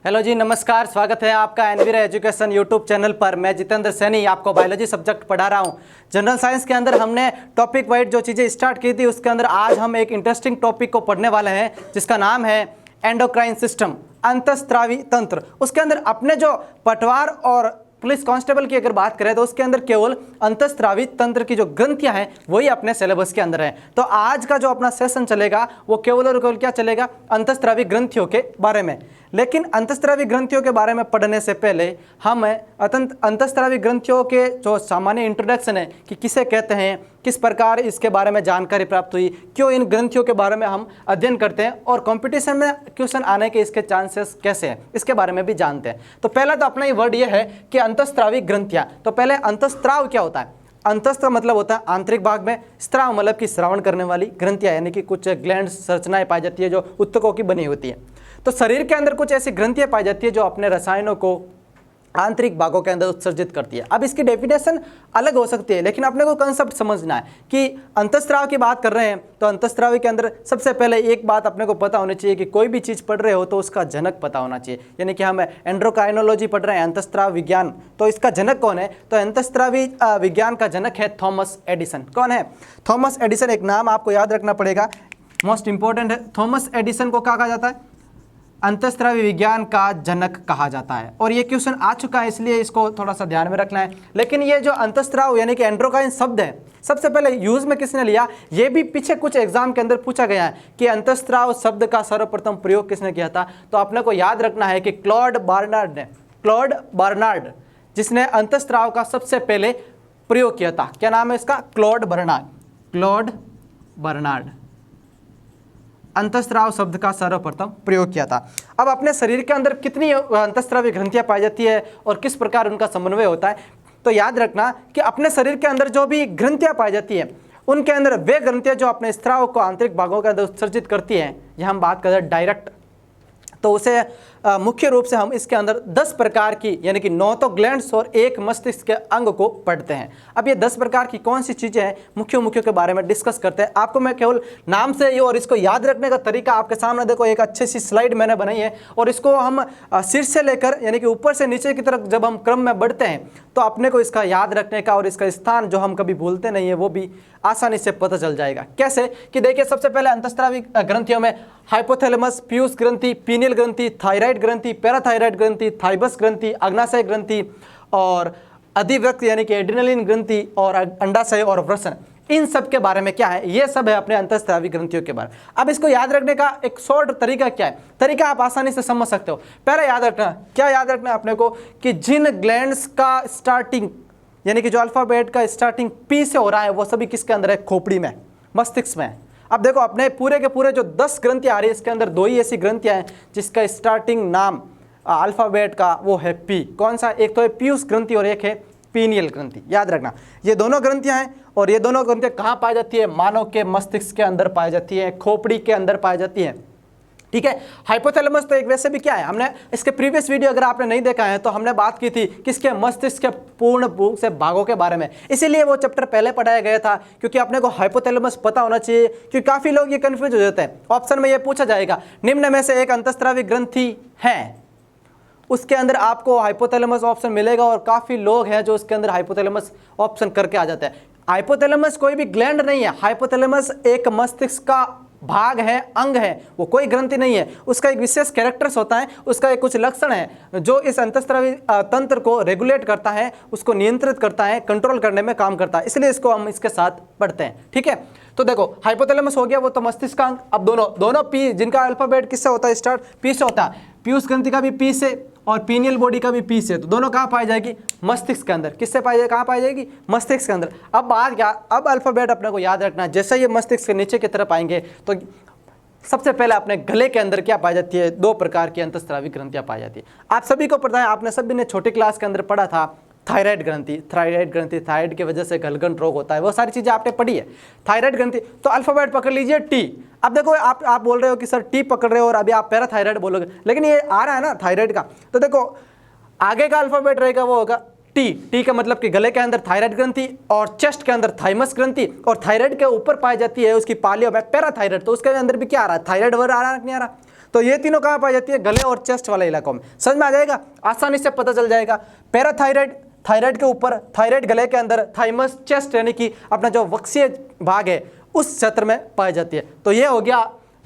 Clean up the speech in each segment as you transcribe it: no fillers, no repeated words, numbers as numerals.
Hello जी, नमस्कार। स्वागत है आपका एनवीरा एजुकेशन यूट्यूब चैनल पर। मैं जितेंद्र सैनी आपको बायोलॉजी सब्जेक्ट पढ़ा रहा हूं। जनरल साइंस के अंदर हमने टॉपिक वाइज जो चीज़ें स्टार्ट की थी उसके अंदर आज हम एक इंटरेस्टिंग टॉपिक को पढ़ने वाले हैं जिसका नाम है एंडोक्राइन सिस्टम, अंतःस्रावी तंत्र। उसके अंदर अपने जो पटवार और पुलिस कांस्टेबल की अगर बात करें तो उसके अंदर केवल अंतःस्रावी तंत्र की जो ग्रंथियां हैं वही अपने सिलेबस के अंदर है। तो आज का जो अपना सेशन चलेगा वो केवल और केवल क्या चलेगा, अंतःस्रावी ग्रंथियों के बारे में। लेकिन अंतःस्रावी ग्रंथियों के बारे में पढ़ने से पहले हम अंतःस्रावी ग्रंथियों के जो सामान्य इंट्रोडक्शन है कि किसे कहते हैं, किस प्रकार इसके बारे में जानकारी प्राप्त हुई, क्यों इन ग्रंथियों के बारे में हम अध्ययन करते हैं और कंपटीशन में क्वेश्चन आने के इसके चांसेस कैसे हैं, इसके बारे में भी जानते हैं। तो पहला तो अपना ये वर्ड ये है कि अंतःस्रावी ग्रंथियां। तो पहले अंतःस्राव क्या होता है? अंतस्त्र मतलब होता है आंतरिक भाग में, स्राव मतलब कि श्रावण करने वाली ग्रंथियां, यानी कि कुछ ग्लैंड संरचनाएं पाई जाती है जो उत्तकों की बनी होती है। तो शरीर के अंदर कुछ ऐसी ग्रंथियां पाई जाती है जो अपने रसायनों को आंतरिक भागों के अंदर उत्सर्जित करती है। अब इसकी डेफिनेशन अलग हो सकती है, लेकिन अपने को कंसेप्ट समझना है कि अंतःस्राव की बात कर रहे हैं तो अंतःस्रावी के अंदर सबसे पहले एक बात अपने को पता होनी चाहिए कि कोई भी चीज़ पढ़ रहे हो तो उसका जनक पता होना चाहिए। यानी कि हम एंड्रोक्राइनोलॉजी पढ़ रहे हैं, अंतःस्राव विज्ञान, तो इसका जनक कौन है? तो अंतःस्रावी विज्ञान का जनक है थॉमस एडिसन। कौन है? Thomas Edison. एक नाम आपको याद रखना पड़ेगा, मोस्ट इंपॉर्टेंट है। थॉमस एडिसन को क्या कहा जाता है? अंतःस्रावी विज्ञान का जनक कहा जाता है। और ये क्वेश्चन आ चुका है, इसलिए इसको थोड़ा सा ध्यान में रखना है। लेकिन ये जो अंतःस्राव यानी कि एंड्रोक्राइन शब्द है, सबसे पहले यूज में किसने लिया, ये भी पीछे कुछ एग्जाम के अंदर पूछा गया है कि अंतःस्राव शब्द का सर्वप्रथम प्रयोग किसने किया था। तो आपने को याद रखना है कि क्लॉड बार्नार्ड ने, क्लॉड बार्नार्ड जिसने अंतःस्राव का सबसे पहले प्रयोग किया था। क्या नाम है इसका? Claude Bernard. क्लॉड बर्नार्ड अंतःस्राव शब्द का सर्वप्रथम प्रयोग किया था। अब अपने शरीर के अंदर कितनी अंतःस्रावी ग्रंथियां पाई जाती है और किस प्रकार उनका समन्वय होता है, तो याद रखना कि अपने शरीर के अंदर जो भी ग्रंथियां पाई जाती है उनके अंदर वे ग्रंथियां जो अपने स्राव को आंतरिक भागों के अंदर उत्सर्जित करती हैं, यह हम बात करें डायरेक्ट, तो उसे मुख्य रूप से हम इसके अंदर 10 प्रकार की यानी कि 9 तो ग्लैंड्स और 1 मस्तिष्क के अंग को पढ़ते हैं। अब ये 10 प्रकार की कौन सी चीज़ें हैं, मुख्य के बारे में डिस्कस करते हैं। आपको मैं केवल नाम से ही और इसको याद रखने का तरीका आपके सामने देखो, एक अच्छी सी स्लाइड मैंने बनाई है और इसको हम शीर्ष से लेकर यानी कि ऊपर से नीचे की तरफ जब हम क्रम में बढ़ते हैं तो अपने को इसका याद रखने का और इसका स्थान जो हम कभी भूलते नहीं है वो भी आसानी से पता चल जाएगा। कैसे कि देखिए, सबसे पहले अंतःस्रावी ग्रंथियों में हाइपोथैलेमस, पीयूष ग्रंथि, पीनियल ग्रंथि, थायराइड ग्रंथि, पैराथायराइड ग्रंथि, थाइबस ग्रंथि, अग्नाशय ग्रंथि और अधिवृक्क यानी कि एड्रिनलिन ग्रंथि और अंडाशय और वृषण, इन सब के बारे में क्या है, ये सब है अपने अंतःस्रावी ग्रंथियों के बारे में। अब इसको याद रखने का एक शॉर्ट तरीका क्या है, तरीका आप आसानी से समझ सकते हो। पहले याद रखना, क्या याद रखना है अपने को कि जिन ग्लैंड्स का स्टार्टिंग यानी कि जो अल्फाबेट का स्टार्टिंग पी से हो रहा है वो सभी किसके अंदर है? खोपड़ी में, मस्तिष्क में। अब देखो, अपने पूरे के पूरे जो 10 ग्रंथियां आ रही है इसके अंदर 2 ही ऐसी ग्रंथियां हैं जिसका स्टार्टिंग नाम अल्फाबेट का वो है पी। कौन सा? एक तो है पीयूष ग्रंथि और एक है पीनियल ग्रंथि। याद रखना, ये दोनों ग्रंथियां हैं और ये दोनों ग्रंथियां कहाँ पाई जाती है? मानव के मस्तिष्क के अंदर पाई जाती है, खोपड़ी के अंदर पाई जाती है। ठीक है। हाइपोथैलेमस तो एक वैसे भी क्या है, हमने इसके प्रीवियस वीडियो अगर आपने नहीं देखा है तो हमने बात की थी किसके? मस्तिष्क के पूर्ण रूप से भागों के बारे में, इसीलिए वो चैप्टर पहले पढ़ाया गया था क्योंकि अपने को हाइपोथैलेमस पता होना चाहिए, क्योंकि काफी लोग ये कंफ्यूज हो जाते हैं। ऑप्शन में ये पूछा जाएगा निम्न में से एक अंतःस्रावी ग्रंथि है, उसके अंदर आपको हाइपोथैलेमस ऑप्शन मिलेगा और काफी लोग हैं जो उसके अंदर हाइपोथैलेमस ऑप्शन करके आ जाते हैं। हाइपोथैलेमस कोई भी ग्लैंड नहीं है, हाइपोथैलेमस एक मस्तिष्क का भाग है, अंग है, वो कोई ग्रंथि नहीं है। उसका एक विशेष कैरेक्टर्स होता है, उसका एक कुछ लक्षण है जो इस अंतःस्रावी तंत्र को रेगुलेट करता है, उसको नियंत्रित करता है, कंट्रोल करने में काम करता है, इसलिए इसको हम इसके साथ पढ़ते हैं। ठीक है। तो देखो, हाइपोथैलेमस हो गया वो तो मस्तिष्क का अंग। अब दोनों पी जिनका अल्फाबेट किससे होता है? स्टार्ट पी से होता है। पीयूष ग्रंथि का भी पी से और पीनियल बॉडी का भी पी से, तो दोनों कहाँ पाई जाएगी? मस्तिष्क के अंदर। किससे पाई जाएगी? कहाँ पाई जाएगी? मस्तिष्क के अंदर। अब बात क्या, अब अल्फाबेट अपने को याद रखना है। जैसे ये मस्तिष्क के नीचे की तरफ आएंगे तो सबसे पहले अपने गले के अंदर क्या पाई जाती है? 2 प्रकार की अंतःस्रावी ग्रंथियां पाई जाती है। आप सभी को पता है, आपने सभी ने छोटी क्लास के अंदर पढ़ा था थायराइड ग्रंथि, थायराइड की वजह से गलगंड रोग होता है, वो सारी चीजें आपने पढ़ी है। थायराइड ग्रंथि, तो अल्फाबेट पकड़ लीजिए टी। अब देखो, आप बोल रहे हो कि सर टी पकड़ रहे हो और अभी आप पैराथायराइड बोलोगे, लेकिन ये आ रहा है ना थायराइड का, तो देखो आगे का अल्फाबेट रहेगा वो होगा टी का मतलब कि गले के अंदर थायराइड ग्रंथि और चेस्ट के अंदर थाइमस ग्रंथि, और थायराइड के ऊपर पाई जाती है उसकी पालियों में पैराथायराइड, तो उसके अंदर भी क्या आ रहा है? थायराइड वर्ड आ रहा है कि नहीं आ रहा? तो ये तीनों कहाँ पाई जाती है? गले और चेस्ट वाले इलाकों में। समझ में आ जाएगा, आसानी से पता चल जाएगा। पैराथायराइड थायराइड के ऊपर, थायराइड गले के अंदर, थाइमस चेस्ट यानी कि अपना जो वक्षीय भाग है उस क्षेत्र में पाई जाती है। तो ये हो गया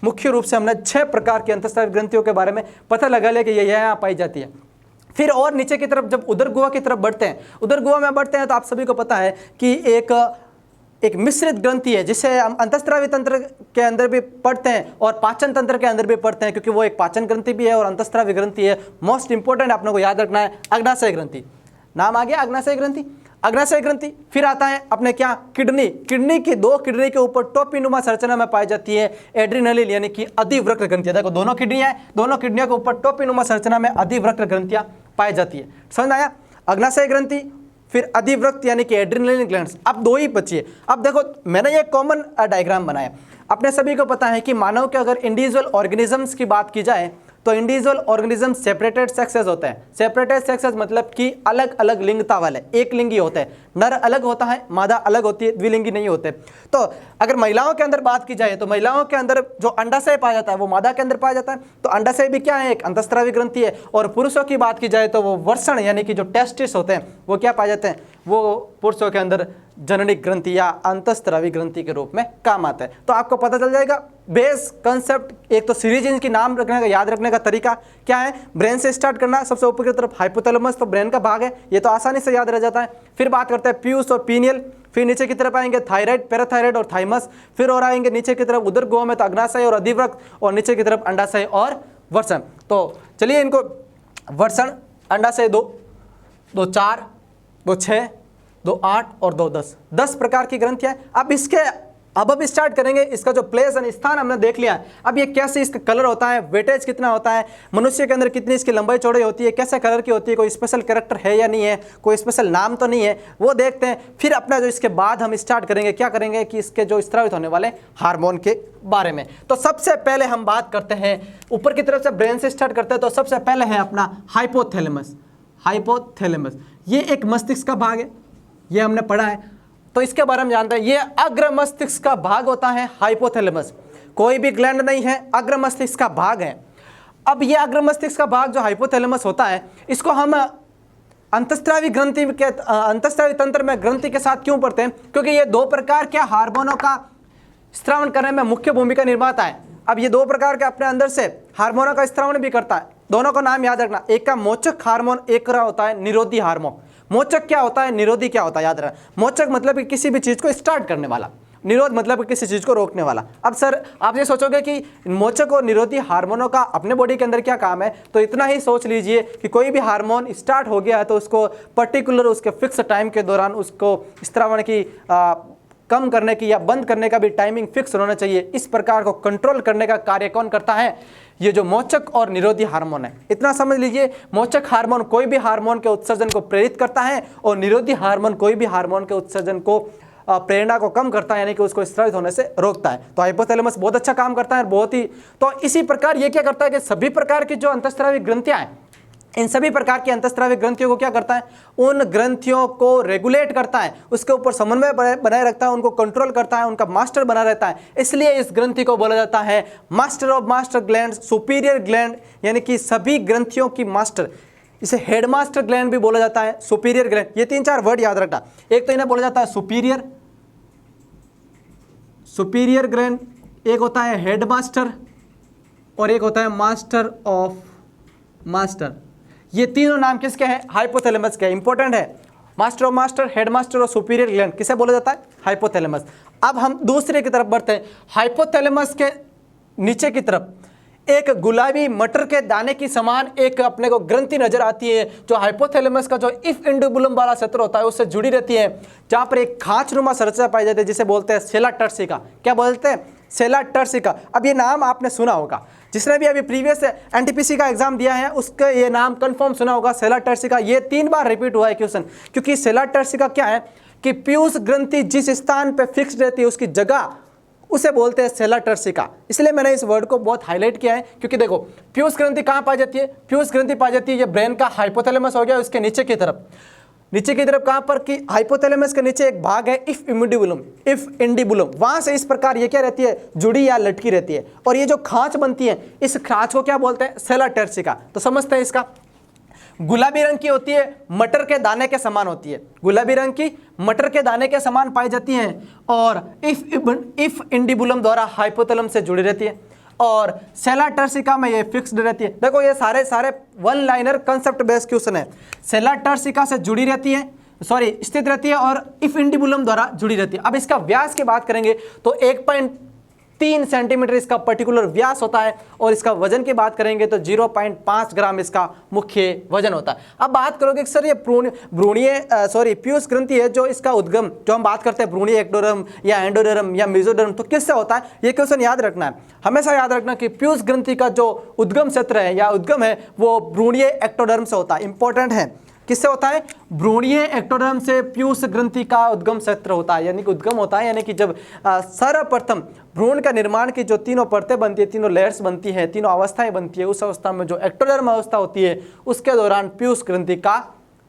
मुख्य रूप से हमने 6 प्रकार की अंतःस्रावी ग्रंथियों के बारे में पता लगा लिया कि ये यहाँ पाई जाती है। फिर और नीचे की तरफ जब उदर गुहा की तरफ बढ़ते हैं, उदर गुहा में बढ़ते हैं तो आप सभी को पता है कि एक मिश्रित ग्रंथि है जिसे हम अंतःस्रावी तंत्र के अंदर भी पढ़ते हैं और पाचन तंत्र के अंदर भी पढ़ते हैं, क्योंकि वो एक पाचन ग्रंथि भी है और अंतःस्रावी ग्रंथि है। मोस्ट इंपोर्टेंट आपने को याद रखना है अग्नाशय ग्रंथि, नाम आ गया अग्नाशय ग्रंथि, अग्नाशय ग्रंथि। फिर आता है अपने क्या? किडनी। किडनी की 2 किडनी के ऊपर टोपीनुमा संरचना में पाई जाती है एड्रिनलिन यानी कि अधिवृक्क ग्रंथियां। देखो दोनों किडनियां हैं, दोनों किडनियों के ऊपर टोपीनुमा संरचना में अधिवृक्क ग्रंथियां पाई जाती है। समझ आया? अग्नाशय ग्रंथि, फिर अधिवृक्क यानी कि एड्रिनलिन ग्लैंड्स। अब 2 ही बची है। अब देखो मैंने ये कॉमन डायग्राम बनाया। अपने सभी को पता है कि मानव के अगर इंडिविजुअल ऑर्गेनिजम्स की बात की जाए तो इंडिविजुअल ऑर्गेनिज्म सेपरेटेड सेक्सेस होते हैं। सेपरेटेड सेक्सेस मतलब कि अलग अलग लिंगता वाले, एक लिंगी होते हैं। नर अलग होता है, मादा अलग होती है, द्विलिंगी नहीं होते। तो अगर महिलाओं के अंदर बात की जाए तो महिलाओं के अंदर जो अंडाशय पाया जाता है वो मादा के अंदर पाया जाता है। तो अंडाशय भी क्या है? एक अंतःस्रावी ग्रंथि है। और पुरुषों की बात की जाए तो वो वर्षण यानी कि जो टेस्टिस होते हैं वो क्या पाए जाते हैं? वो पुरुषों के अंदर जननी ग्रंथि या अंतःस्रावी ग्रंथि के रूप में काम आता है। तो आपको पता चल जाएगा बेस कंसेप्ट। एक तो सीरीज इनकी नाम रखने का, याद रखने का तरीका क्या है? ब्रेन से स्टार्ट करना, सबसे ऊपर की तरफ हाइपोथैलेमस, तो ब्रेन का भाग है, ये तो आसानी से याद रह जाता है। फिर बात करते हैं पीयूष और पीनियल, फिर नीचे की तरफ आएंगे थायराइड, पैराथायराइड और थाइमस, फिर और आएंगे नीचे की तरफ उदर गुहा में तो अग्नाशय और अधिवृक्क, और नीचे की तरफ अंडाशय और वर्षण। तो चलिए इनको वर्षण, अंडाशय 2 4, 2 6, 2 8 और 2 10 प्रकार की ग्रंथियां। अब स्टार्ट करेंगे। इसका जो प्लेस एंड स्थान हमने देख लिया है। अब ये कैसे इसका कलर होता है, वेटेज कितना होता है, मनुष्य के अंदर कितनी इसकी लंबाई चौड़ाई होती है, कैसे कलर की होती है, कोई स्पेशल कैरेक्टर है या नहीं है, कोई स्पेशल नाम तो नहीं है, वो देखते हैं। फिर अपना जो इसके बाद हम स्टार्ट करेंगे, क्या करेंगे कि इसके जो स्रावित होने वाले हार्मोन के बारे में। तो सबसे पहले हम बात करते हैं ऊपर की तरफ से, ब्रेन से स्टार्ट करते हैं। तो सबसे पहले है अपना हाइपोथैलेमस। हाइपोथैलेमस ये एक मस्तिष्क का भाग है, ये हमने पढ़ा है, तो इसके बारे में जानते हैं। ये अग्र मस्तिष्क का भाग होता है हाइपोथैलेमस। कोई भी ग्लैंड नहीं है, अग्र मस्तिष्क का भाग है। अब ये अग्र मस्तिष्क का भाग जो हाइपोथैलेमस होता है, इसको हम अंतःस्रावी ग्रंथि के अंतःस्रावी तंत्र में ग्रंथि के साथ क्यों पढ़ते हैं? क्योंकि ये 2 प्रकार के हार्मोनों का स्रावन करने में मुख्य भूमिका निभाता है। अब ये 2 प्रकार के अपने अंदर से हार्मोनों का स्रावन भी करता है। दोनों का नाम याद रखना, एक का मोचक हार्मोन, एक का होता है निरोधी हार्मोन। मोचक क्या होता है, निरोधी क्या होता है, याद रखना। मोचक मतलब कि किसी भी चीज को स्टार्ट करने वाला, निरोध मतलब कि किसी चीज को रोकने वाला। अब सर आप ये सोचोगे कि मोचक और निरोधी हार्मोनों का अपने बॉडी के अंदर क्या काम है, तो इतना ही सोच लीजिए कि कोई भी हार्मोन स्टार्ट हो गया है तो उसको पर्टिकुलर उसके फिक्स टाइम के दौरान उसको स्रावन की कम करने की या बंद करने का भी टाइमिंग फिक्स होना चाहिए। इस प्रकार को कंट्रोल करने का कार्य कौन करता है? ये जो मोचक और निरोधी हार्मोन है। इतना समझ लीजिए, मोचक हार्मोन कोई भी हार्मोन के उत्सर्जन को प्रेरित करता है और निरोधी हार्मोन कोई भी हार्मोन के उत्सर्जन को प्रेरणा को कम करता है, यानी कि उसको स्रावित होने से रोकता है। तो हाइपोथैलेमस बहुत अच्छा काम करता है, बहुत ही। तो इसी प्रकार ये क्या करता है कि सभी प्रकार की जो अंतःस्रावी ग्रंथियां हैं, इन सभी प्रकार की अंतःस्रावी ग्रंथियों को क्या करता है? उन ग्रंथियों को रेगुलेट करता है, उसके ऊपर समन्वय बनाए रखता है, उनको कंट्रोल करता है, उनका मास्टर बना रहता है। इसलिए इस ग्रंथि को बोला जाता है master of master gland, superior gland, यानी कि सभी ग्रंथियों की मास्टर। इसे हेडमास्टर ग्लैंड भी बोला जाता है, सुपीरियर ग्लैंड। ये 3-4 वर्ड याद रखना। एक तो इन्हें बोला जाता है सुपीरियर ग्लैंड, एक होता है हेडमास्टर और एक होता है मास्टर ऑफ मास्टर। ये तीनों नाम किसके हैं? हाइपोथैलेमस के। इंपॉर्टेंट है, मास्टर ऑफ मास्टर, हेडमास्टर और सुपीरियर ग्लैंड किसे बोला जाता है? हाइपोथैलेमस। अब हम दूसरे की तरफ बढ़ते हैं। हाइपोथैलेमस के नीचे की तरफ एक गुलाबी मटर के दाने की समान एक अपने को ग्रंथि नजर आती है, जो हाइपोथैलेमस का जो इफ इंडुबुलम वाला क्षेत्र होता है उससे जुड़ी रहती है, जहां पर एक खांचनुमा संरचना पाई जाती है जिसे बोलते हैं सेला टर्सिका। क्या बोलते हैं? सेला टर्सिका। अब ये नाम आपने सुना होगा, जिसने भी अभी प्रीवियस एनटीपीसी का एग्जाम दिया है उसका ये नाम कंफर्म सुना होगा, सेला टर्सिका। ये 3 बार रिपीट हुआ है क्वेश्चन, क्योंकि सेला टर्सिका क्या है कि पीयूष ग्रंथि जिस स्थान पे फिक्स रहती है उसकी जगह उसे बोलते हैं सेला टर्सिका। इसलिए मैंने इस वर्ड को बहुत हाईलाइट किया है, क्योंकि देखो पीयूष ग्रंथि कहाँ पाई जाती है? पीयूष ग्रंथि पाई जाती है ये ब्रेन का हाइपोथैलेमस हो गया, उसके नीचे की तरफ नीचे की तरफ कहां पर कि हाइपोथैलेमस के नीचे एक भाग है इफ इंडिबुलम, वहां से इस प्रकार ये क्या रहती है, जुड़ी या लटकी रहती है। और ये जो खांच बनती है, इस खांच को क्या बोलते हैं, सेला टर्सिका। तो समझते हैं इसका। गुलाबी रंग की होती है, मटर के दाने के समान होती है, गुलाबी रंग की मटर के दाने के समान पाई जाती हैं और इफ इंडिबुलम द्वारा हाइपोथैलेमस से जुड़ी रहती है और सेला टर्सिका में ये फिक्स्ड रहती है। देखो ये सारे one liner concept based question है। सेला टर्सिका से जुड़ी रहती है, स्थित रहती है और इफ इंडिबुलम द्वारा जुड़ी रहती है। अब इसका व्यास की बात करेंगे तो 1.3 सेंटीमीटर इसका पर्टिकुलर व्यास होता है और इसका वजन की बात करेंगे तो 0.5 ग्राम इसका मुख्य वजन होता है। अब बात करोगे सर ये पीयूष ग्रंथि है जो इसका उद्गम, जो हम बात करते हैं भ्रूणीय एक्टोडर्म या एंडोडर्म या मेसोडर्म, तो किससे होता है, ये क्वेश्चन याद रखना है, हमेशा याद रखना कि पीयूष ग्रंथि का जो उद्गम क्षेत्र है या उद्गम है वो भ्रूणीय एक्टोडर्म से होता है। इंपॉर्टेंट है, किससे होता है, भ्रूणीय एक्टोडर्म से पीयूष ग्रंथि का उद्गम क्षेत्र होता है, यानी कि उद्गम होता है, यानी कि जब सर्वप्रथम भ्रूण का निर्माण की जो तीनों परतें बनती है, तीनों लेयर्स बनती है, तीनों अवस्थाएं बनती है, उस अवस्था में जो एक्टोडर्म अवस्था होती है उसके दौरान पीयूष ग्रंथि का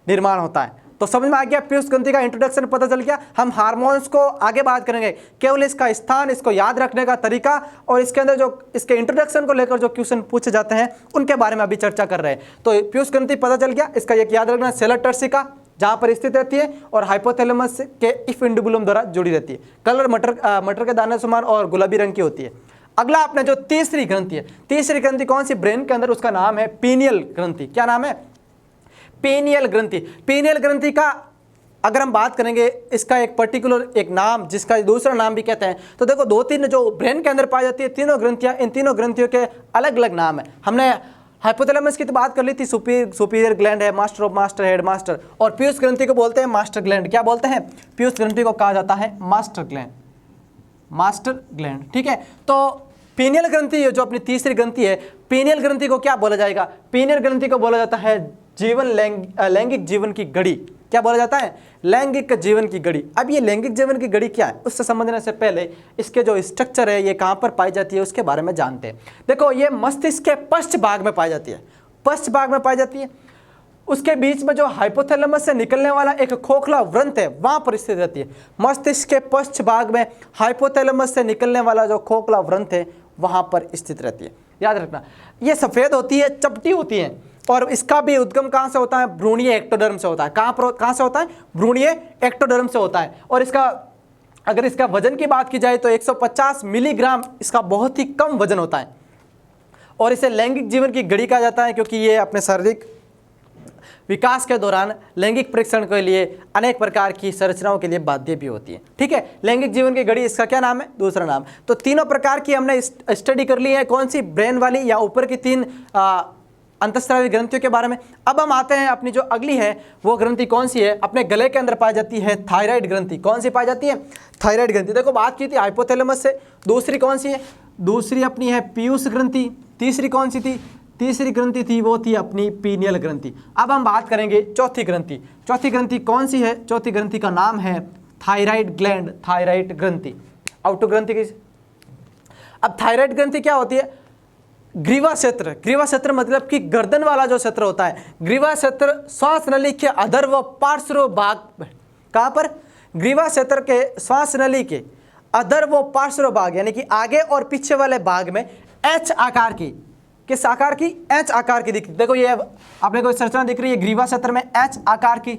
निर्माण होता है। तो समझ में आ गया, पीयूष ग्रंथि का इंट्रोडक्शन पता चल गया। हम हार्मोन्स को आगे बात करेंगे, केवल इसका स्थान, इसको याद रखने का तरीका और इसके अंदर जो इसके इंट्रोडक्शन को लेकर जो क्वेश्चन पूछे जाते हैं उनके बारे में अभी चर्चा कर रहे हैं। तो पीयूष ग्रंथि पता चल गया, इसका एक याद रखना, सेला टर्सिका जहां पर स्थित रहती है और हाइपोथैलेमस के इफ इंडिबुलम द्वारा जुड़ी रहती है। कलर मटर के दाने समान और गुलाबी रंग की होती है। अगला अपने जो तीसरी ग्रंथि है, तीसरी ग्रंथि कौन सी, ब्रेन के अंदर, उसका नाम है पीनियल ग्रंथि। क्या नाम है, पीनियल ग्रंथि। पीनियल ग्रंथि का अगर हम बात करेंगे, इसका एक पर्टिकुलर एक नाम, जिसका दूसरा नाम भी कहते हैं, तो देखो 2-3 जो ब्रेन के अंदर पाई जाती है तीनों ग्रंथियां, इन तीनों ग्रंथियों के अलग अलग नाम है। हमने हाइपोथैलेमस की तो बात कर ली थी, सुपीरियर ग्लैंड है, master of master, head master, और पीयूष ग्रंथि को बोलते हैं मास्टर ग्लैंड। क्या बोलते हैं, पीयूष ग्रंथि को कहा जाता है मास्टर ग्लैंड, ठीक है। तो पीनियल ग्रंथि जो अपनी तीसरी ग्रंथि है, पीनियल ग्रंथि को क्या बोला जाएगा, पीनियल ग्रंथि को बोला जाता है लैंगिक जीवन की घड़ी। क्या बोला जाता है, लैंगिक जीवन की घड़ी। अब ये लैंगिक जीवन की घड़ी क्या है, उससे समझने से पहले इसके जो स्ट्रक्चर है, ये कहां पर पाई जाती है उसके बारे में जानते हैं। देखो ये मस्तिष्क के पश्च भाग में पाई जाती है, पश्च भाग में पाई जाती है। उसके बीच में जो हाइपोथैलेमस से निकलने वाला एक खोखला व्रंत है वहां पर स्थित रहती है। मस्तिष्क के पश्च भाग में हाइपोथैलेमस से निकलने वाला जो खोखला व्रंत है वहां पर स्थित रहती है। याद रखना, ये सफेद होती है, चपटी होती है और इसका भी उद्गम कहां से होता है, भ्रूणीय एक्टोडर्म से होता है। कहां से होता है, भ्रूणीय एक्टोडर्म से होता है। और इसका अगर इसका वजन की बात की जाए तो 150 मिलीग्राम इसका बहुत ही कम वजन होता है और इसे लैंगिक जीवन की घड़ी कहा जाता है, क्योंकि ये अपने शारीरिक विकास के दौरान लैंगिक परीक्षण के लिए अनेक प्रकार की संरचनाओं के लिए बाध्य भी होती है। ठीक है, लैंगिक जीवन की घड़ी, इसका क्या नाम है, दूसरा नाम। तो तीनों प्रकार की हमने स्टडी कर ली है, कौन सी, ब्रेन वाली या ऊपर की 3 अंतःस्रावी ग्रंथियों के बारे में। अब हम आते हैं अपनी जो अगली है वो ग्रंथि कौन सी है, अपने गले के अंदर पाई जाती है थायराइड ग्रंथि। कौन सी पाई जाती है, थायराइड ग्रंथि। देखो बात की थी हाइपोथैलेमस से, दूसरी कौन सी है, दूसरी अपनी है पीयूष ग्रंथि। तीसरी कौन सी थी, तीसरी ग्रंथि थी वो थी अपनी पीनियल ग्रंथि। अब हम बात करेंगे चौथी ग्रंथि। चौथी ग्रंथि कौन सी है, चौथी ग्रंथि का नाम है थायराइड ग्लैंड, थायराइड ग्रंथि, आउटर ग्रंथि की। अब थायराइड ग्रंथि क्या होती है, ग्रीवा क्षेत्र। ग्रीवा क्षेत्र मतलब कि गर्दन वाला जो क्षेत्र होता है, ग्रीवा क्षेत्र श्वास नली के अधर व पार्श्व भाग, कहां पर, ग्रीवा क्षेत्र के श्वास नली के अधर व पार्श्व भाग, यानी कि आगे और पीछे वाले भाग में एच आकार की, किस आकार की, एच आकार की दिखती। देखो ये आपने कोई संरचना दिख रही है, ग्रीवा क्षेत्र में एच आकार की,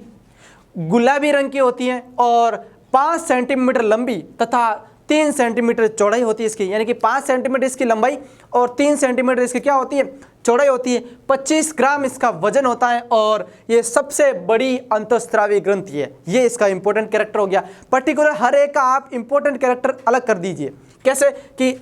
गुलाबी रंग की होती है और 5 सेंटीमीटर लंबी तथा 3 सेंटीमीटर चौड़ाई होती है इसकी, यानी कि 5 सेंटीमीटर इसकी लंबाई और 3 सेंटीमीटर इसकी क्या होती है, चौड़ाई होती है। 25 ग्राम इसका वजन होता है और ये सबसे बड़ी अंतःस्रावी ग्रंथि है। ये इसका इंपॉर्टेंट कैरेक्टर हो गया। पर्टिकुलर हर एक का आप इंपॉर्टेंट कैरेक्टर अलग कर दीजिए। कैसे कि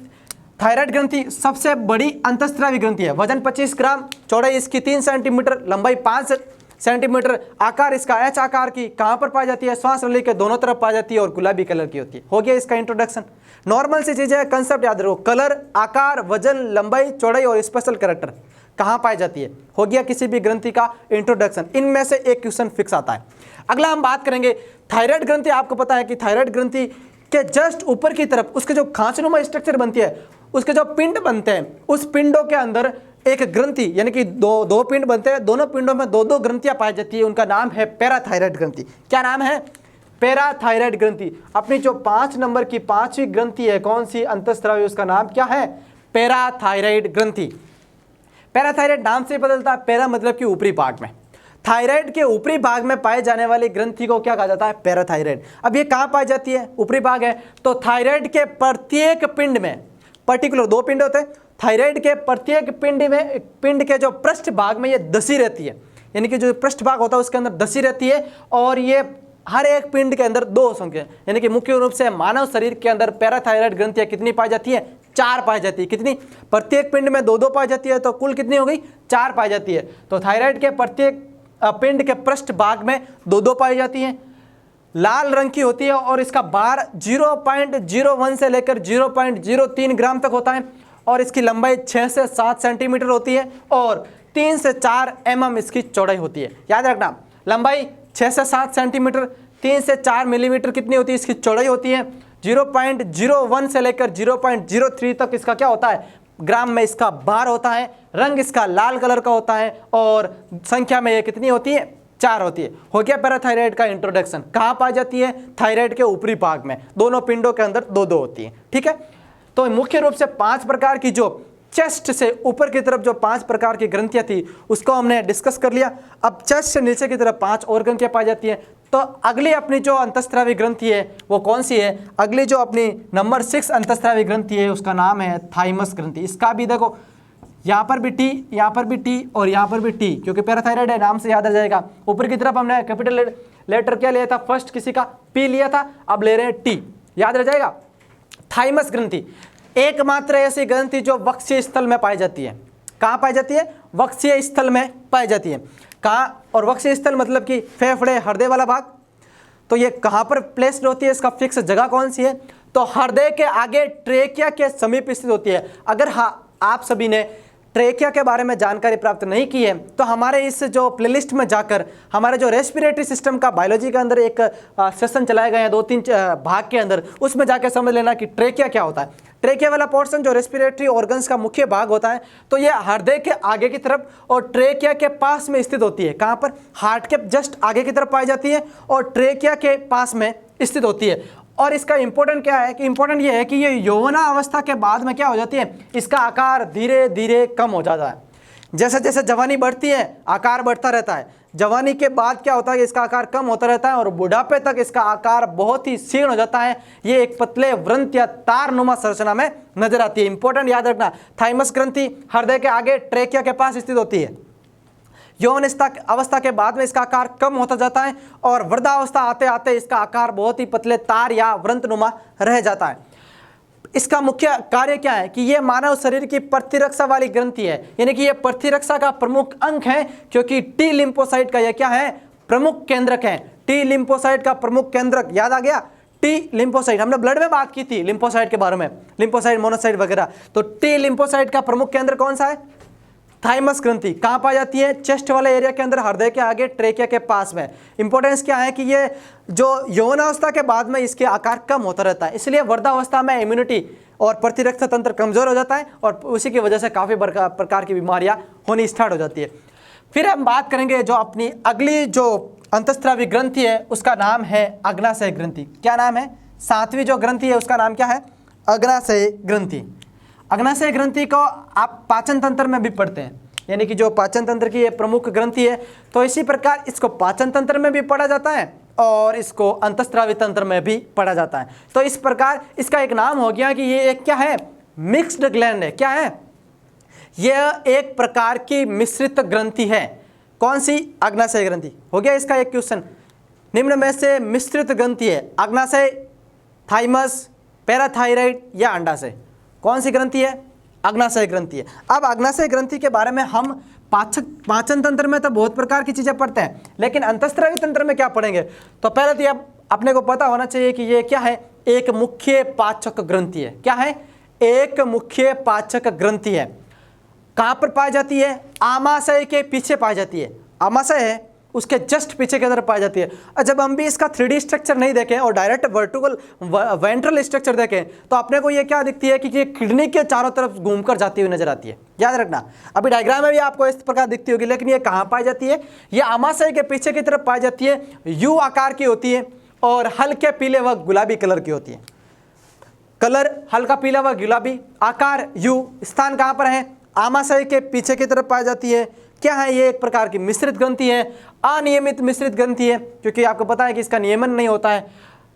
थायराइड ग्रंथि सबसे बड़ी अंतःस्रावी ग्रंथि है, वजन 25 ग्राम, चौड़ाई इसकी 3 सेंटीमीटर, लंबाई 5 सेंटीमीटर, आकार इसका एच आकार की, कहां पर पाई जाती है, श्वास नली के दोनों तरफ पाई जाती है और गुलाबी कलर की होती है। हो गया इसका इंट्रोडक्शन। नॉर्मल सी चीजें, कंसेप्ट याद रखो, कलर, आकार, वजन, लंबाई, चौड़ाई और स्पेशल कैरेक्टर कहां पाई जाती है, हो गया किसी भी ग्रंथि का इंट्रोडक्शन। इनमें से एक क्वेश्चन फिक्स आता है। अगला हम बात करेंगे थायराइड ग्रंथि। आपको पता है कि थायराइड ग्रंथि के जस्ट ऊपर की तरफ उसके जो खांचनुमा स्ट्रक्चर बनती है, उसके जो पिंड बनते हैं, उस पिंडों के अंदर एक ग्रंथि यानी कि दो पिंड बनते हैं, दोनों पिंडों में दो ग्रंथियां पाई जाती है, उनका नाम है पैराथायराइड ग्रंथि। क्या नाम है? पैराथायराइड ग्रंथि। अपनी जो 5 नंबर की 5वीं ग्रंथि है कौन सी अंतःस्रावी, उसका नाम क्या है? पैराथायराइड ग्रंथि। पैराथायराइड नाम से बदलता है, पैरा मतलब कि ऊपरी भाग में, थायराइड के ऊपरी भाग में पाए जाने वाली ग्रंथि को क्या कहा जाता है? पैराथायराइड। अब ये कहाँ पाई जाती है? ऊपरी भाग है, तो थायराइड के प्रत्येक पिंड में, पर्टिकुलर 2 पिंड होते हैं, थायराइड के प्रत्येक पिंड के जो पृष्ठ भाग में ये धसी रहती है, यानी कि जो पृष्ठ भाग होता है उसके अंदर धसी रहती है, और ये हर एक पिंड के अंदर 2 संख्या, यानी कि मुख्य रूप से मानव शरीर के अंदर पैराथायराइड ग्रंथियां कितनी पाई जाती है? 4 पाई जाती है। कितनी? प्रत्येक पिंड में 2 पाई जाती है, तो कुल कितनी हो गई? 4 पाई जाती है। तो थायराइड के प्रत्येक पिंड के पृष्ठ भाग में 2 पाई जाती है, लाल रंग की होती है, और इसका भार 0.01 से लेकर 0.03 ग्राम तक होता है, और इसकी लंबाई 6 से 7 सेंटीमीटर होती है, और 3 से 4 mm इसकी चौड़ाई होती है। याद रखना, लंबाई 6 से 7 सेंटीमीटर, 3 से 4 मिलीमीटर कितनी होती है? इसकी चौड़ाई होती है। 0.01 से लेकर 0.03 तक इसका क्या होता है? ग्राम में इसका भार होता है। रंग इसका लाल कलर का होता है, और संख्या में ये कितनी होती है? 4 होती है। हो गया पैराथायराइड का इंट्रोडक्शन। कहाँ पाई जाती है? थायराइड के ऊपरी भाग में, दोनों पिंडों के अंदर 2 होती है। ठीक है, तो मुख्य रूप से 5 प्रकार की, जो चेस्ट से ऊपर की तरफ जो 5 प्रकार की ग्रंथियां थी उसको हमने डिस्कस कर लिया। अब चेस्ट से नीचे की तरफ 5 और ग्रंथियां पाई जाती हैं। तो अगली अपनी जो अंतःस्रावी ग्रंथि है वो कौन सी है? अगली जो अपनी नंबर 6 अंतःस्रावी ग्रंथि है उसका नाम है थाइमस ग्रंथि। इसका भी देखो, यहाँ पर भी टी, यहाँ पर भी टी, और यहाँ पर भी टी, क्योंकि पैराथायराइड है, नाम से याद आ जाएगा। ऊपर की तरफ हमने कैपिटल लेटर क्या लिया था? फर्स्ट किसी का पी लिया था, अब ले रहे हैं टी, याद रह जाएगा। थाइमस ग्रंथि एकमात्र ऐसी ग्रंथि जो वक्षीय स्थल में पाई जाती है। कहाँ पाई जाती है? वक्षीय स्थल में पाई जाती है। कहाँ? और वक्षीय स्थल मतलब कि फेफड़े, हृदय वाला भाग। तो ये कहाँ पर प्लेस्ड होती है? इसका फिक्स जगह कौन सी है? तो हृदय के आगे ट्रेकिया के समीप स्थित होती है। अगर आप सभी ने ट्रेकिया के बारे में जानकारी प्राप्त नहीं की है तो हमारे इस जो प्लेलिस्ट में जाकर हमारे जो रेस्पिरेटरी सिस्टम का बायोलॉजी के अंदर एक सेशन चलाए गए हैं 2-3 भाग के अंदर, उसमें जाकर समझ लेना कि ट्रेकिया क्या होता है। ट्रेकिया वाला पोर्शन जो रेस्पिरेटरी ऑर्गन्स का मुख्य भाग होता है, तो ये हृदय के आगे की तरफ और ट्रेकिया के पास में स्थित होती है। कहाँ पर? हार्ट के जस्ट आगे की तरफ पाई जाती है और ट्रेकिया के पास में स्थित होती है। और इसका इंपॉर्टेंट क्या है कि इंपॉर्टेंट ये है कि ये यौवना अवस्था के बाद में क्या हो जाती है? इसका आकार धीरे धीरे कम हो जाता है। जैसे जैसे जवानी बढ़ती है आकार बढ़ता रहता है, जवानी के बाद क्या होता है कि इसका आकार कम होता रहता है, और बुढ़ापे तक इसका आकार बहुत ही क्षीण हो जाता है। ये एक पतले वृंत या तारनुमा संरचना में नजर आती है। इंपॉर्टेंट याद रखना, थाइमस ग्रंथि हृदय के आगे ट्रेकिया के पास स्थित होती है। यौवन अवस्था के बाद में इसका आकार कम होता जाता है, और वृद्धावस्था आते आते इसका आकार बहुत ही पतले तार या वृंतनुमा रह जाता है। इसका मुख्य कार्य क्या है कि यह मानव शरीर की प्रतिरक्षा वाली ग्रंथि है, यानी कि यह प्रतिरक्षा का प्रमुख अंग है, क्योंकि टी लिम्फोसाइट का यह क्या है? प्रमुख केंद्रक है। टी लिम्फोसाइट का प्रमुख केंद्रक याद आ गया? टी लिम्फोसाइट, हमने ब्लड में बात की थी लिम्फोसाइट के बारे में, लिम्फोसाइट, मोनोसाइट वगैरह। तो टी लिम्फोसाइट का प्रमुख केंद्र कौन सा है? थाइमस ग्रंथि। कहाँ पाई जाती है? चेस्ट वाले एरिया के अंदर, हृदय के आगे ट्रेकिया के पास में। इंपॉर्टेंस क्या है कि ये जो यौवनावस्था के बाद में इसके आकार कम होता रहता है, इसलिए वृद्धावस्था में इम्यूनिटी और प्रतिरक्षा तंत्र कमजोर हो जाता है, और उसी की वजह से काफ़ी प्रकार की बीमारियां होनी स्टार्ट हो जाती है। फिर हम बात करेंगे जो अपनी अगली जो अंतःस्रावी ग्रंथि है उसका नाम है अग्नाशय ग्रंथि। क्या नाम है? 7वीं जो ग्रंथि है उसका नाम क्या है? अग्नाशय ग्रंथि। अग्नाशय ग्रंथि को आप पाचन तंत्र में भी पढ़ते हैं, यानी कि जो पाचन तंत्र की ये प्रमुख ग्रंथि है, तो इसी प्रकार इसको पाचन तंत्र में भी पढ़ा जाता है और इसको अंतःस्रावी तंत्र में भी पढ़ा जाता है। तो इस प्रकार इसका एक नाम हो गया कि ये एक क्या है? मिक्स्ड ग्लैंड है। क्या है? यह एक प्रकार की मिश्रित ग्रंथि है। कौन सी? अग्नाशय ग्रंथि। हो गया इसका एक क्वेश्चन। निम्न में से मिश्रित ग्रंथि है अग्नाशय, थाइमस, पैराथायराइड या अंडाशय? कौन सी ग्रंथि है? अग्नाशय ग्रंथि है। अब अग्नाशय ग्रंथि के बारे में हम पाचन तंत्र में तो बहुत प्रकार की चीजें पढ़ते हैं, लेकिन अंतःस्रावी तंत्र में क्या पढ़ेंगे? तो पहले तो अब अपने को पता होना चाहिए कि ये क्या है? एक मुख्य पाचक ग्रंथि है। क्या है? एक मुख्य पाचक ग्रंथि है। कहाँ पर पाई जाती है? आमाशय के पीछे पाई जाती है। आमाशय है उसके जस्ट पीछे की तरफ पाई जाती है। और जब हम भी इसका 3D स्ट्रक्चर नहीं देखें और डायरेक्ट वर्टिकल वेंट्रल स्ट्रक्चर देखें तो अपने को ये क्या दिखती है कि ये किडनी के चारों तरफ घूमकर जाती हुई नजर आती है। याद रखना, अभी डायग्राम में भी आपको इस प्रकार दिखती होगी, लेकिन ये कहाँ पाई जाती है? ये आमाशय के पीछे की तरफ पाई जाती है, यू आकार की होती है और हल्के पीले व गुलाबी कलर की होती है। कलर हल्का पीला व गुलाबी, आकार यू, स्थान कहाँ पर है? आमाशय के पीछे की तरफ पाई जाती है। क्या है? ये एक प्रकार की मिश्रित ग्रंथि है, अनियमित मिश्रित ग्रंथि है, क्योंकि आपको पता है कि इसका नियमन नहीं होता है।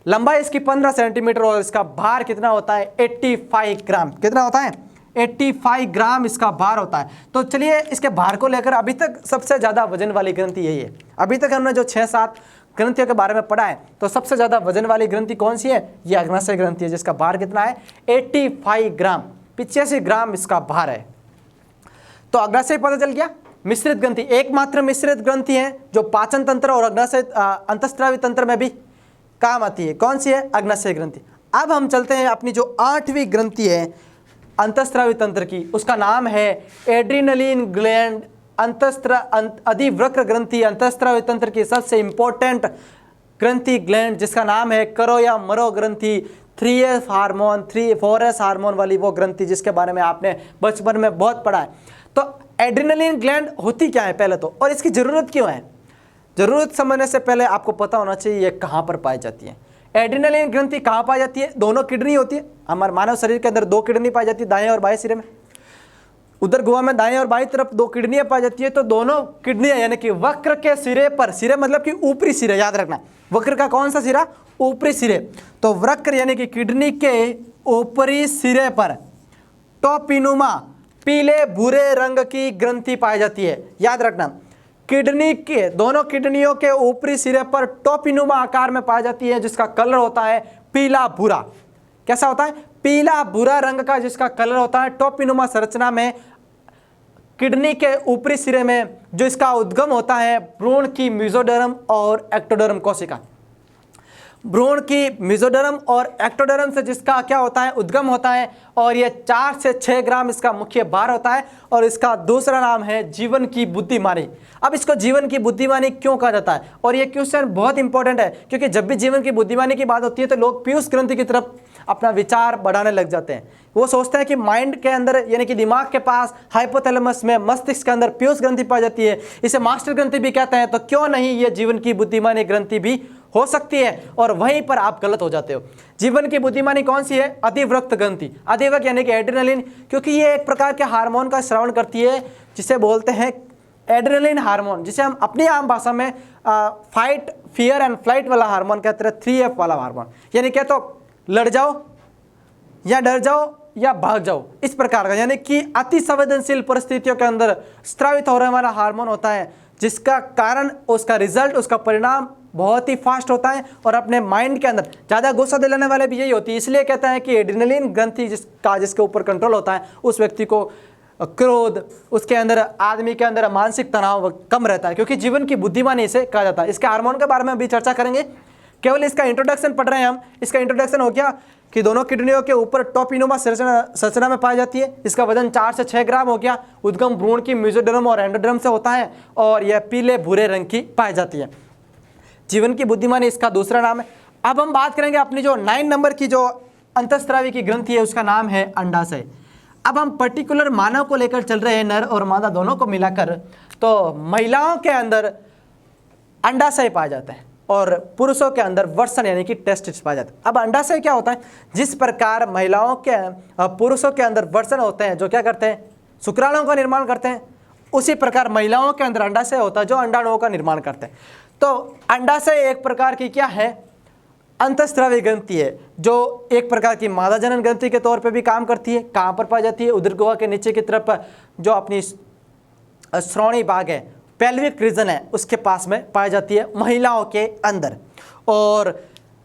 लंबाई इसकी 15 सेंटीमीटर और इसका भार कितना होता है? 85 ग्राम। कितना होता है? 85 ग्राम इसका भार होता है। तो चलिए इसके भार को लेकर, अभी तक सबसे ज़्यादा वजन वाली ग्रंथि यही है। अभी तक हमने जो 6-7 ग्रंथियों के बारे में पढ़ा है, तो सबसे ज़्यादा वजन वाली ग्रंथि कौन सी है? ये अग्नाशय ग्रंथि है, जिसका भार कितना है? 85 ग्राम, 85 ग्राम इसका भार है। तो अग्नाशय पता चल गया। मिश्रित ग्रंथि एकमात्र मिश्रित ग्रंथि है जो पाचन तंत्र और अग्नाशय अंतःस्रावी तंत्र में भी काम आती है। कौन सी है? अग्नाशय ग्रंथि। अब हम चलते हैं अपनी जो 8वीं ग्रंथि है अंतःस्रावी तंत्र की, उसका नाम है एड्रिनलिन ग्लैंड अधिवृक्क ग्रंथि। अंतःस्रावी तंत्र की सबसे इंपॉर्टेंट ग्रंथि ग्लैंड, जिसका नाम है करो या मरो ग्रंथि। 3S हार्मोन 4S हार्मोन वाली वो ग्रंथि जिसके बारे में आपने बचपन में बहुत पढ़ा है। तो एड्रिनलिन ग्लैंड होती क्या है पहले तो, और इसकी ज़रूरत क्यों है? ज़रूरत समझने से पहले आपको पता होना चाहिए ये कहाँ पर पाई जाती है। एड्रिनलिन ग्रंथि कहाँ पाई जाती है? दोनों किडनी होती है। हमारे मानव शरीर के अंदर 2 किडनी पाई जाती है, दाएं और बाएं सिरे में। उधर गुहा में दाएं और बाएं तरफ 2 किडनियां पाई जाती है। तो दोनों किडनियां यानी कि वक्र के सिरे पर, सिरे मतलब कि ऊपरी सिरे, याद रखना वक्र का कौन सा सिरा? ऊपरी सिरे। तो वक्र यानी कि किडनी के ऊपरी सिरे पर टोपिनुमा पीले भूरे रंग की ग्रंथि पाई जाती है। याद रखना, किडनी के दोनों किडनियों के ऊपरी सिरे पर टोपिनुमा आकार में पाई जाती है, जिसका कलर होता है पीला भूरा। कैसा होता है? पीला भूरा रंग का जिसका कलर होता है। टोपिनुमा संरचना में किडनी के ऊपरी सिरे में जो इसका उद्गम होता है भ्रूण की मेसोडर्म और एक्टोडर्म कोशिका। भ्रूण की मेसोडर्म और एक्टोडर्म से जिसका क्या होता है? उद्गम होता है। और ये 4 से 6 ग्राम इसका मुख्य भार होता है। और इसका दूसरा नाम है जीवन की बुद्धिमानी। अब इसको जीवन की बुद्धिमानी क्यों कहा जाता है? और ये क्वेश्चन बहुत इंपॉर्टेंट है, क्योंकि जब भी जीवन की बुद्धिमानी की बात होती है तो लोग पीयूष ग्रंथि की तरफ अपना विचार बढ़ाने लग जाते हैं। वो सोचते हैं कि माइंड के अंदर यानी कि दिमाग के पास हाइपोथैलेमस में मस्तिष्क के अंदर पीयूष ग्रंथि पाई जाती है, इसे मास्टर ग्रंथि भी कहते हैं। तो क्यों नहीं ये जीवन की बुद्धिमानी ग्रंथि भी हो सकती है? और वहीं पर आप गलत हो जाते हो। जीवन की बुद्धिमानी कौन सी है? अधिवृक्क ग्रंथि। अधिवृक्क यानी कि एड्रिनलिन, क्योंकि ये एक प्रकार के हार्मोन का स्राव करती है जिसे बोलते हैं एड्रिनलिन हार्मोन, जिसे हम अपनी आम भाषा में फाइट फियर एंड फ्लाइट वाला हार्मोन कहते हैं, 3F वाला हार्मोन। यानी क्या? तो लड़ जाओ या डर जाओ या भाग जाओ, इस प्रकार का, यानी कि अति संवेदनशील परिस्थितियों के अंदर स्रावित होने वाला हार्मोन होता है, जिसका कारण उसका रिजल्ट, उसका परिणाम बहुत ही फास्ट होता है। और अपने माइंड के अंदर ज़्यादा गुस्सा दिलाने वाले भी यही होती है। इसलिए कहता है कि एड्रिनलिन ग्रंथि जिसके ऊपर कंट्रोल होता है, उस व्यक्ति को क्रोध, उसके अंदर आदमी के अंदर मानसिक तनाव कम रहता है, क्योंकि जीवन की बुद्धिमानी इसे कहा जाता है। इसके हार्मोन के बारे में भी चर्चा करेंगे, केवल इसका इंट्रोडक्शन पढ़ रहे हैं हम। इसका इंट्रोडक्शन हो गया कि दोनों किडनियों के ऊपर टोपिनुमा संरचना में पाई जाती है। इसका वजन 4 से 6 ग्राम हो गया। उद्गम भ्रूण की मेसोडर्म और एंडोडर्म से होता है और यह पीले भूरे रंग की पाई जाती है। जीवन की बुद्धिमानी इसका दूसरा नाम है। अब हम बात करेंगे अपनी जो 9 नंबर की जो अंतःस्रावी की ग्रंथि है, उसका नाम है अंडाशय। अब हम पर्टिकुलर मानव को लेकर चल रहे हैं, नर और मादा दोनों को मिलाकर। तो महिलाओं के अंदर अंडाशय पाया जाता है और पुरुषों के अंदर वर्सन यानी कि टेस्टिस पाया जाता है। अब अंडाशय क्या होता है? जिस प्रकार महिलाओं के पुरुषों के अंदर वर्सन होते हैं जो क्या करते हैं? शुक्राणुओं का निर्माण करते हैं, उसी प्रकार महिलाओं के अंदर अंडाशय होता है जो अंडाणुओं का निर्माण करते हैं। तो अंडाशय एक प्रकार की क्या है? अंतःस्रावी ग्रंथि है, जो एक प्रकार की मादा जनन ग्रंथि के तौर पे भी काम करती है। कहाँ पर पाई जाती है? उदर गुहा के नीचे की तरफ जो अपनी श्रोणी भाग है, पेल्विक रीजन है, उसके पास में पाई जाती है महिलाओं के अंदर। और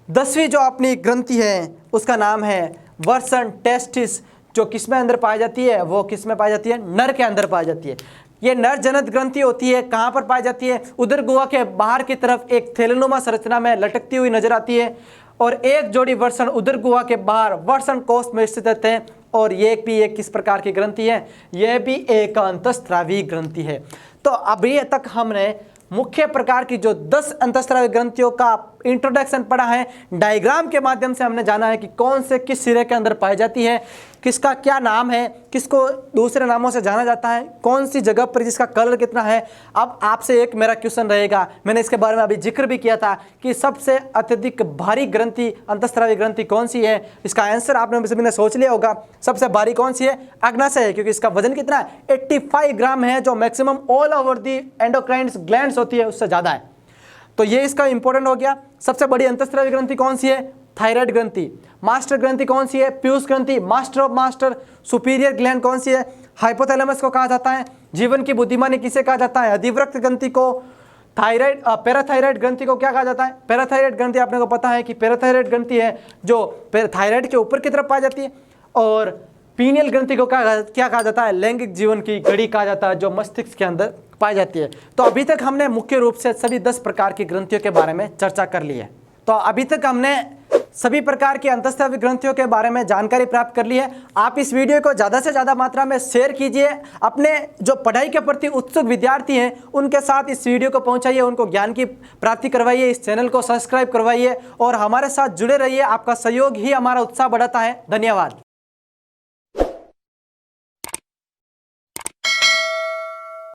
10वीं जो अपनी ग्रंथि है उसका नाम है वर्सन टेस्टिस, जो किस में अंदर पाई जाती है? वो किस में पाई जाती है? नर के अंदर पाई जाती है। ये नर जनत ग्रंथि होती है। कहाँ पर पाई जाती है? उदर गुहा के बाहर की तरफ एक थैलेनुमा संरचना में लटकती हुई नजर आती है। और एक जोड़ी वर्सन उदर गुहा के बाहर वर्सन कोष में स्थित रहते हैं। और ये भी एक किस प्रकार की ग्रंथि है? यह भी एक अंतःस्रावी ग्रंथि है। तो अभी तक हमने मुख्य प्रकार की जो 10 अंतःस्रावी ग्रंथियों का इंट्रोडक्शन पढ़ा है, डायग्राम के माध्यम से हमने जाना है कि कौन से किस सिरे के अंदर पाई जाती है, किसका क्या नाम है, किसको दूसरे नामों से जाना जाता है, कौन सी जगह पर जिसका कलर कितना है। अब आपसे एक मेरा क्वेश्चन रहेगा, मैंने इसके बारे में अभी जिक्र भी किया था कि सबसे अत्यधिक भारी ग्रंथि अंतःस्रावी ग्रंथि कौन सी है। इसका आंसर आपने सभी ने सोच लिया होगा, सबसे भारी कौन सी है, अग्नाशय है, क्योंकि इसका वजन कितना है 85 ग्राम है, जो maximum all over the endocrine glands होती है उससे ज़्यादा है। तो ये इसका इंपॉर्टेंट हो गया। सबसे बड़ी अंतःस्रावी ग्रंथि कौन सी है, थायराइड ग्रंथि। मास्टर ग्रंथि कौन सी है, पीयूष ग्रंथि। Master of master superior gland कौन सी है, हाइपोथैलेमस को कहा जाता है। जीवन की बुद्धिमानी किसे कहा जाता है, अधिवृक्त ग्रंथि को। थायराइड पैराथायराइड ग्रंथि को क्या कहा जाता है, पैराथायराइड ग्रंथि आपने को पता है कि पैराथायराइड ग्रंथि है जो थायराइड के ऊपर की तरफ पाई जाती है। और पीनियल ग्रंथि को क्या कहा जाता है, लैंगिक जीवन की घड़ी कहा जाता है, जो मस्तिष्क के अंदर पाई जाती है। तो अभी तक हमने मुख्य रूप से सभी 10 प्रकार की ग्रंथियों के बारे में चर्चा कर ली है। तो अभी तक हमने सभी प्रकार की अंतःस्रावी ग्रंथियों के बारे में जानकारी प्राप्त कर ली है। आप इस वीडियो को ज़्यादा से ज़्यादा मात्रा में शेयर कीजिए, अपने जो पढ़ाई के प्रति उत्सुक विद्यार्थी हैं उनके साथ इस वीडियो को पहुंचाइए, उनको ज्ञान की प्राप्ति करवाइए, इस चैनल को सब्सक्राइब करवाइए और हमारे साथ जुड़े रहिए। आपका सहयोग ही हमारा उत्साह बढ़ाता है। धन्यवाद।